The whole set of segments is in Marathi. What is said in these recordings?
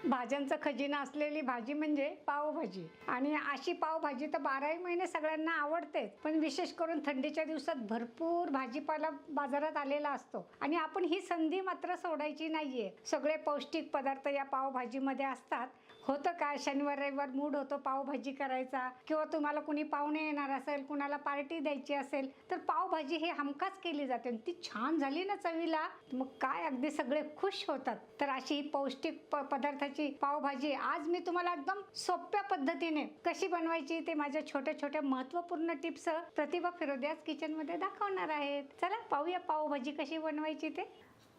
भाज्यांचा खजिना असलेली भाजी म्हणजे पावभाजी. आणि अशी पावभाजी तर 12ही महिने सगळ्यांना आवडते, पण विशेष करून थंडीच्या दिवसात भरपूर भाजीपाला बाजारात आलेला असतो आणि आपण ही संधी मात्र सोडायची नाहीये. सगळे पौष्टिक पदार्थ या पावभाजीमध्ये असतात. होतं काय, शनिवार रविवार मूड होतो पावभाजी करायचा, किंवा तुम्हाला कुणी पाहुणे येणार असेल, कुणाला पार्टी द्यायची असेल, तर पावभाजी हे हमखास केली जाते. ती छान झाली ना चवीला, मग काय अगदी सगळे खुश होतात. तर अशी ही पौष्टिक पदार्थाची पावभाजी आज मी तुम्हाला एकदम सोप्या पद्धतीने कशी बनवायची ते माझ्या छोट्या छोट्या महत्त्वपूर्ण टिप्स प्रतिभा फिरोदियाज किचन मध्ये दाखवणार आहेत. चला पाहूया पावभाजी कशी बनवायची ते.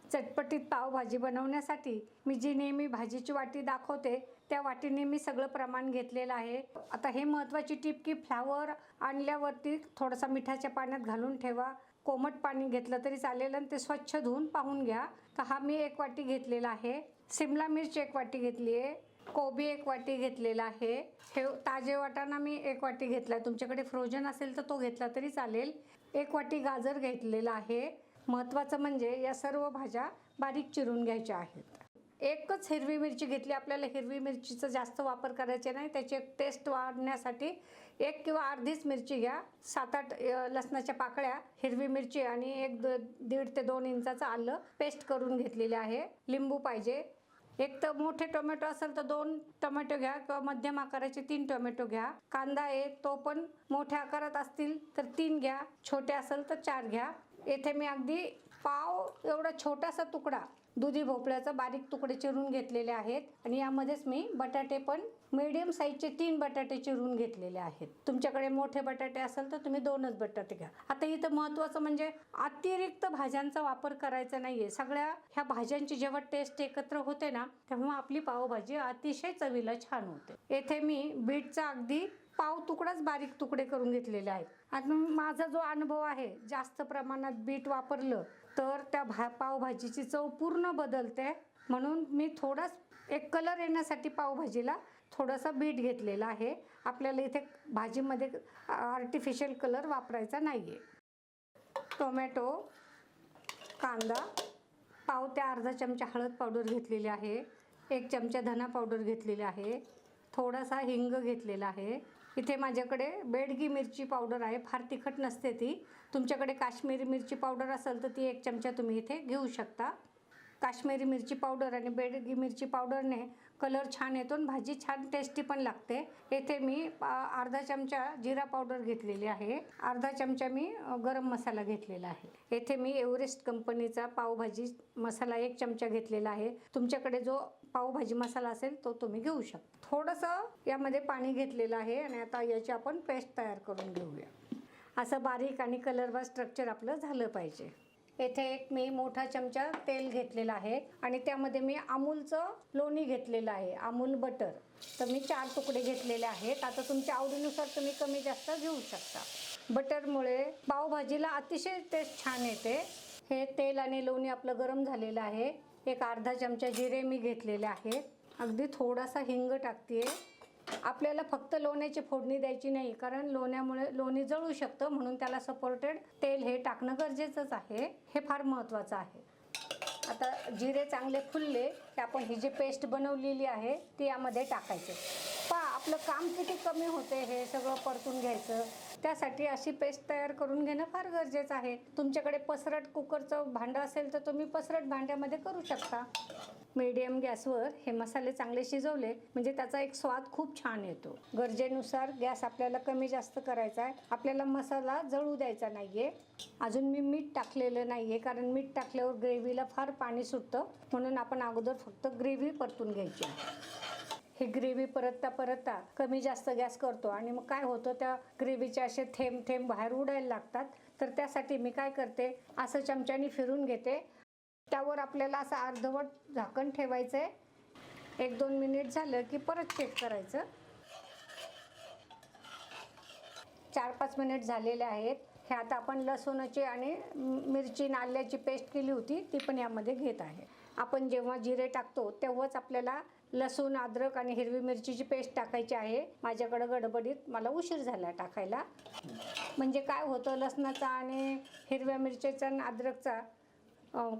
चटपटीत पावभाजी बनवण्यासाठी मी जी नेहमी भाजीची वाटी दाखवते त्या वाटीने मी सगळं प्रमाण घेतलेलं आहे. आता हे महत्त्वाची टिप की फ्लावर आणल्यावरती थोडासा मिठाच्या पाण्यात घालून ठेवा. कोमट पाणी घेतलं तरी चालेल आणि ते स्वच्छ धुवून पाहून घ्या. तर हा मी 1 वाटी घेतलेला आहे. सिमला मिर्च 1 वाटी घेतली आहे. कोबी 1 वाटी घेतलेला आहे. हे ताजे वाटाणा मी 1 वाटी घेतला. तुमच्याकडे फ्रोझन असेल तर तो घेतला तरी चालेल. 1 वाटी गाजर घेतलेला आहे. महत्त्वाचं म्हणजे या सर्व भाज्या बारीक चिरून घ्यायच्या आहेत. एकच हिरवी मिरची घेतली. आपल्याला हिरवी मिरचीचा जास्त वापर करायचे नाही, त्याची टेस्ट वाढण्यासाठी 1 किंवा अर्धीच मिरची घ्या. 7-8 लसणाच्या पाकळ्या, हिरवी मिरची आणि 1-1.5 ते 2 इंचाचं आलं पेस्ट करून घेतलेले आहे. लिंबू पाहिजे. एक तर मोठे टोमॅटो असेल तर 2 टोमॅटो घ्या किंवा मध्यम आकाराचे 3 टोमॅटो घ्या. कांदा आहे तो पण मोठ्या आकारात असतील तर 3 घ्या, छोटे असेल तर 4 घ्या. येथे मी अगदी पाव एवढा छोटासा तुकडा दुधी भोपळ्याचा बारीक तुकडे चिरून घेतलेले आहेत. आणि यामध्येच मी बटाटे पण मीडियम साईजचे 3 बटाटे चिरून घेतलेले आहेत. तुमच्याकडे मोठे बटाटे असेल तर तुम्ही 2च बटाटे घ्या. आता इथं महत्त्वाचं म्हणजे अतिरिक्त भाज्यांचा वापर करायचा नाहीये. सगळ्या ह्या भाज्यांची जेव्हा टेस्ट एकत्र होते ना तेव्हा आपली पावभाजी अतिशय चवीला छान होते. येथे मी बीटचा अगदी पाव तुकडाच बारीक तुकडे करून घेतलेले आहेत. आता माझा जो अनुभव आहे, जास्त प्रमाणात बीट वापरलं तर त्या पावभाजीची चव पूर्ण बदलते. म्हणून मी थोडाच एक कलर येण्यासाठी पावभाजीला थोडासा बीट घेतलेला आहे. आपल्याला इथे भाजीमध्ये आर्टिफिशियल कलर वापरायचा नाहीये. टोमॅटो, कांदा, पाव ते अर्धा चमचा हळद पावडर घेतलेली आहे. 1 चमचा धना पावडर घेतलेली आहे. थोडासा हिंग घेतलेला आहे. इथे माझ्याकडे बेडगी मिरची पावडर आहे. फार तिखट नसते ती. तुमच्याकडे काश्मीरी मिरची पावडर असेल तर ती 1 चमचा तुम्ही इथे घेऊ शकता. काश्मीरी मिरची पावडर आणि बेडगी मिरची पावडरने कलर छान येतो आणि भाजी छान टेस्टी पण लागते. येथे मी अर्धा चमचा जिरा पावडर घेतलेली आहे. अर्धा चमचा मी गरम मसाला घेतलेला आहे. येथे मी एव्हरेस्ट कंपनीचा पावभाजी मसाला 1 चमचा घेतलेला आहे. तुमच्याकडे जो पावभाजी मसाला असेल तो तुम्ही घेऊ शकता. थोडंसं यामध्ये पाणी घेतलेलं आहे आणि आता याची आपण पेस्ट तयार करून घेऊया. असं बारीक आणि कलरवर स्ट्रक्चर आपलं झालं पाहिजे. येथे एक मी मोठा चमचा तेल घेतलेला आहे आणि त्यामध्ये मी अमूलचं लोणी घेतलेलं आहे. अमूल बटर तर मी 4 तुकडे घेतलेले आहेत. आता तुमच्या आवडीनुसार तुम्ही कमी जास्त घेऊ शकता. बटरमुळे पावभाजीला अतिशय टेस्ट छान येते. हे तेल आणि लोणी आपलं गरम झालेलं आहे. एक अर्धा चमचा जिरे मी घेतलेले आहेत. अगदी थोडासा हिंग टाकते. आपल्याला फक्त लोण्याची फोडणी द्यायची नाही, कारण लोण्यामुळे लोणी जळू शकतं, म्हणून त्याला सपोर्टेड तेल हे टाकणं गरजेचंच आहे. हे फार महत्त्वाचं आहे. आता जिरे चांगले फुलले की आपण ही जी पेस्ट बनवलेली आहे ती यामध्ये टाकायची. आपलं काम किती कमी होते हे सगळं परतून घ्यायचं. त्यासाठी अशी पेस्ट तयार करून घेणं फार गरजेचं आहे. तुमच्याकडे पसरट कुकरचं भांडं असेल तर तुम्ही पसरट भांड्यामध्ये करू शकता. मीडियम गॅसवर हे मसाले चांगले शिजवले म्हणजे त्याचा एक स्वाद खूप छान येतो. गरजेनुसार गॅस आपल्याला कमी जास्त करायचा आहे. आपल्याला मसाला जळू द्यायचा नाहीये. अजून मी मीठ टाकलेलं नाहीये, कारण मीठ टाकल्यावर ग्रेव्हीला फार पाणी सुटतं, म्हणून आपण अगोदर फक्त ग्रेव्ही परतून घ्यायची आहे. ही ग्रेव्ही परतता कमी जास्त गॅस करतो आणि मग काय होतं, त्या ग्रेव्हीचे असे थेंब थेंब बाहेर उडायला लागतात. तर त्यासाठी मी काय करते, असं चमच्याने फिरून घेते. त्यावर आपल्याला असं अर्धवट झाकण ठेवायचं आहे. 1-2 मिनिट झालं की परत चेक करायचं. 4-5 मिनिट झालेले आहेत. हे आता आपण लसूणाची आणि मिरची नाल्याची पेस्ट केली होती ती पण यामध्ये घेत आहे. आपण जेव्हा जिरे टाकतो तेव्हाच आपल्याला लसूण, अद्रक आणि हिरवी मिरचीची पेस्ट टाकायची आहे. माझ्याकडे गडबडीत मला उशीर झाला टाकायला. म्हणजे काय होतं, लसणाचा आणि हिरव्या मिरचीचा आणि अद्रकचा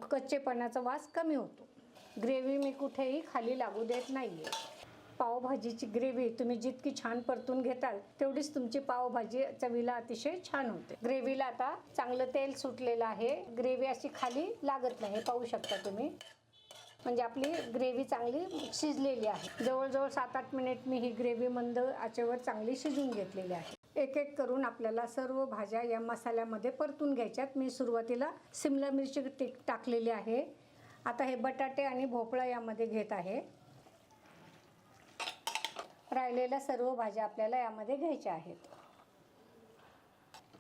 कच्चेपणाचा वास कमी होतो. ग्रेव्ही मी कुठेही खाली लागू देत नाहीये. पावभाजीची ग्रेव्ही तुम्ही जितकी छान परतून घेताल तेवढीच तुमची पावभाजी चवीला अतिशय छान होते. ग्रेव्हीला आता चांगलं तेल सुटलेलं आहे. ग्रेव्ही अशी खाली लागत नाही, पाहू शकता तुम्ही. म्हणजे आपली ग्रेव्ही चांगली शिजलेली आहे. जवळजवळ 7-8 मिनिट मी ही ग्रेव्ही मंद आचेवर चांगली शिजून घेतलेली आहे. एक एक करून आपल्याला सर्व भाज्या या मसाल्यामध्ये परतून घ्यायच्यात. मी सुरुवातीला सिमला मिरची टाकलेली आहे. आता हे बटाटे आणि भोपळा यामध्ये घेत आहे. राहिलेल्या सर्व भाज्या आपल्याला यामध्ये घ्यायच्या आहेत.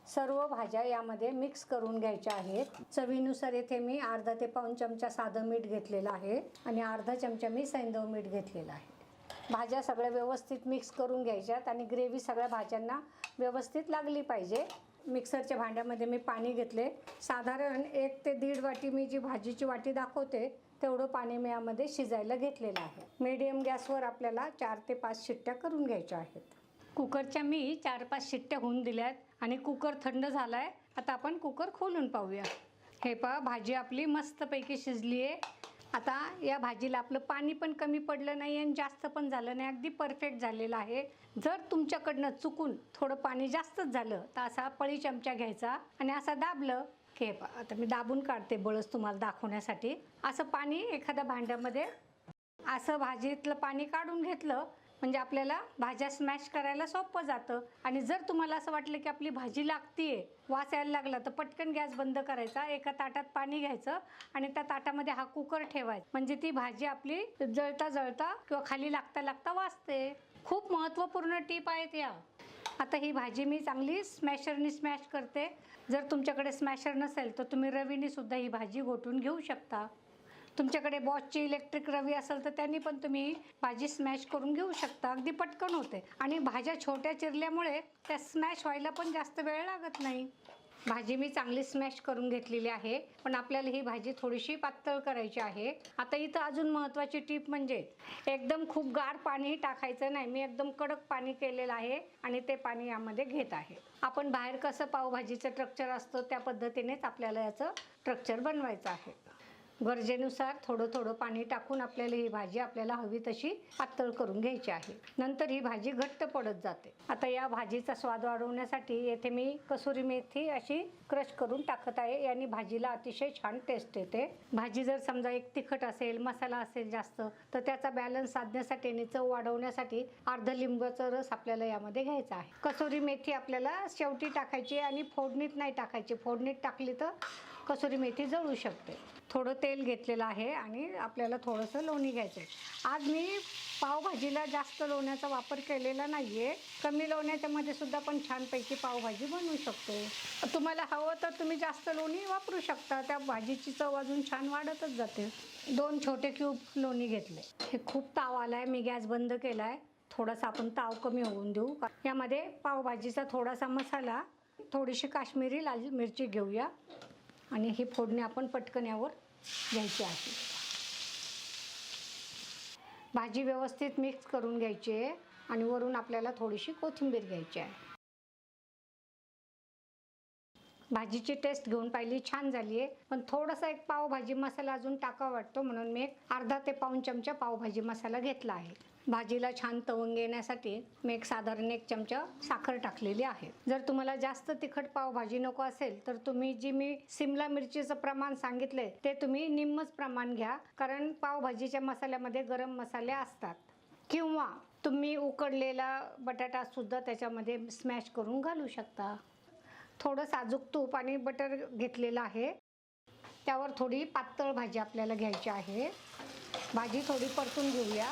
सर्व भाज्या यामध्ये मिक्स करून घ्यायच्या आहेत. चवीनुसार येथे मी अर्धा ते पाऊण चमचा साधं मीठ घेतलेलं आहे आणि अर्धा चमचा मी सैंधव मीठ घेतलेलं आहे. भाज्या सगळ्या व्यवस्थित मिक्स करून घ्यायच्यात आणि ग्रेव्ही सगळ्या भाज्यांना व्यवस्थित लागली पाहिजे. मिक्सरच्या भांड्यामध्ये मी पाणी घेतले. साधारण 1 ते 1.5 वाटी मी जी भाजीची वाटी दाखवते तेवढं पाणी मी यामध्ये शिजायला घेतलेलं आहे. मीडियम गॅसवर आपल्याला 4 ते 5 शिट्ट्या करून घ्यायच्या आहेत. कुकरच्या मी 4-5 शिट्ट्या होऊन दिल्यात आणि कुकर थंड झाला आहे. आता आपण कुकर खोलून पाहूया. हे पहा, भाजी आपली मस्तपैकी शिजली आहे. आता या भाजीला आपलं पाणी पण कमी पडलं नाही आणि जास्त पण झालं नाही, अगदी परफेक्ट झालेलं आहे. जर तुमच्याकडनं चुकून थोडं पाणी जास्तच झालं तर असा पळी चमचा घ्यायचा आणि असा दाबलं की, हे पहा, आता मी दाबून काढते बळच तुम्हाला दाखवण्यासाठी. असं पाणी एखाद्या भांड्यामध्ये असं भाजीतलं पाणी काढून घेतलं म्हणजे आपल्याला भाज्या स्मॅश करायला सोपं जातं. आणि जर तुम्हाला असं वाटलं की आपली भाजी लागतीये, वास यायला लागला, तर पटकन गॅस बंद करायचा. एका ताटात पाणी घ्यायचं आणि त्या ताटामध्ये हा कुकर ठेवायचा. म्हणजे ती भाजी आपली जळता जळता किंवा खाली लागता लागता वाजते. खूप महत्त्वपूर्ण टिप आहेत या. आता ही भाजी मी चांगली स्मॅशरनी स्मॅश करते. जर तुमच्याकडे स्मॅशर नसेल तर तुम्ही रवीने सुद्धा ही भाजी घोटून घेऊ शकता. तुमच्याकडे बॉसची इलेक्ट्रिक रवी असेल तर त्यांनी पण तुम्ही भाजी स्मॅश करून घेऊ शकता. अगदी पटकन होते आणि भाज्या छोट्या चिरल्यामुळे त्या स्मॅश व्हायला पण जास्त वेळ लागत नाही. भाजी मी चांगली स्मॅश करून घेतलेली आहे, पण आपल्याला ही भाजी थोडीशी पातळ करायची आहे. आता इथं अजून महत्त्वाची टीप म्हणजे एकदम खूप गार पाणी टाकायचं नाही. मी एकदम कडक पाणी केलेलं आहे आणि ते पाणी यामध्ये घेत आहे. आपण बाहेर कसं पावभाजीचं स्ट्रक्चर असतं त्या पद्धतीनेच आपल्याला याचं स्ट्रक्चर बनवायचं आहे. गरजेनुसार थोडं थोडं पाणी टाकून आपल्याला ही भाजी आपल्याला हवी तशी पातळ करून घ्यायची आहे. नंतर ही भाजी घट्ट पडत जाते. आता या भाजीचा स्वाद वाढवण्यासाठी येथे मी कसुरी मेथी अशी क्रश करून टाकत आहे. याने भाजीला अतिशय छान टेस्ट येते. भाजी जर समजा एक तिखट असेल, मसाला असेल जास्त, तर त्याचा बॅलन्स साधण्यासाठी आणि चव वाढवण्यासाठी अर्धा लिंबाचा रस आपल्याला यामध्ये घ्यायचा आहे. कसुरी मेथी आपल्याला शेवटी टाकायची आणि फोडणीत नाही टाकायची. फोडणीत टाकली तर कसुरी मेथी जळू शकते. थोडं तेल घेतलेलं आहे आणि आपल्याला थोडंसं लोणी घ्यायचं आहे. आज मी पावभाजीला जास्त लोण्याचा वापर केलेला नाही आहे. कमी लोण्याच्यामध्ये सुद्धा पण छानपैकी पावभाजी बनवू शकतो. तुम्हाला हवं तर तुम्ही जास्त लोणी वापरू शकता. त्या भाजीची चव अजून छान वाढतच जाते. 2 छोटे क्यूब लोणी घेतले. हे खूप ताव आला आहे, मी गॅस बंद केला आहे. थोडासा आपण ताव कमी होऊन देऊ. यामध्ये पावभाजीचा थोडासा मसाला, थोडीशी काश्मीरी लाल मिरची घेऊया आणि ही फोडणी आपण पटकन यावर घ्यायची आहे. भाजी व्यवस्थित मिक्स करून घ्यायची आहे आणि वरून आपल्याला थोडीशी कोथिंबीर घ्यायची आहे. भाजीची टेस्ट घेऊन पाहिली, छान झाली आहे, पण थोडासा एक पावभाजी मसाला अजून टाकावा वाटतो म्हणून मी अर्धा ते पाऊण चमचा पावभाजी मसाला घेतला आहे. भाजीला छान तवंग येण्यासाठी मी साधारण 1 चमचा साखर टाकलेली आहे. जर तुम्हाला जास्त तिखट पावभाजी नको असेल तर तुम्ही जी मी सिमला मिरचीचं प्रमाण सांगितलंय ते तुम्ही निम्मच प्रमाण घ्या, कारण पावभाजीच्या मसाल्यामध्ये गरम मसाले असतात. किंवा तुम्ही उकडलेला बटाटा सुद्धा त्याच्यामध्ये स्मॅश करून घालू शकता. थोडं साजूक तूप आणि बटर घेतलेलं आहे. त्यावर थोडी पातळ भाजी आपल्याला घ्यायची आहे. भाजी थोडी परतून घेऊया.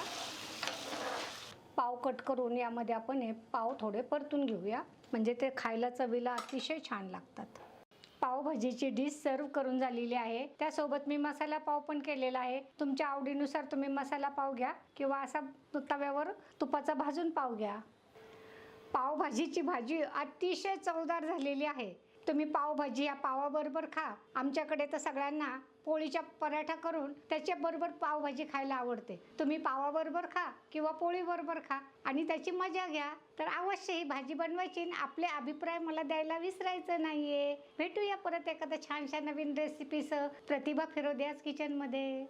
पाव कट करून यामध्ये आपण हे पाव थोडे परतून घेऊया, म्हणजे ते खायला चवीला अतिशय छान लागतात. पावभाजीची डिश सर्व करून झालेली आहे. त्यासोबत मी मसाला पाव पण केलेला आहे. तुमच्या आवडीनुसार तुम्ही मसाला पाव घ्या किंवा असा तव्यावर तुपाचा भाजून पाव घ्या. पावभाजीची भाजी अतिशय चवदार झालेली आहे. तुम्ही पावभाजी या पावाबरोबर खा. आमच्याकडे तर सगळ्यांना पोळीच्या पराठा करून त्याच्याबरोबर पावभाजी खायला आवडते. तुम्ही पावाबरोबर खा किंवा पोळीबरोबर खा आणि त्याची मजा घ्या. तर अवश्य ही भाजी बनवायची आणि आपले अभिप्राय मला द्यायला विसरायचं नाहीये. भेटूया परत एखाद्या छानशा नवीन रेसिपीसह प्रतिभा फिरोदियाज किचनमध्ये.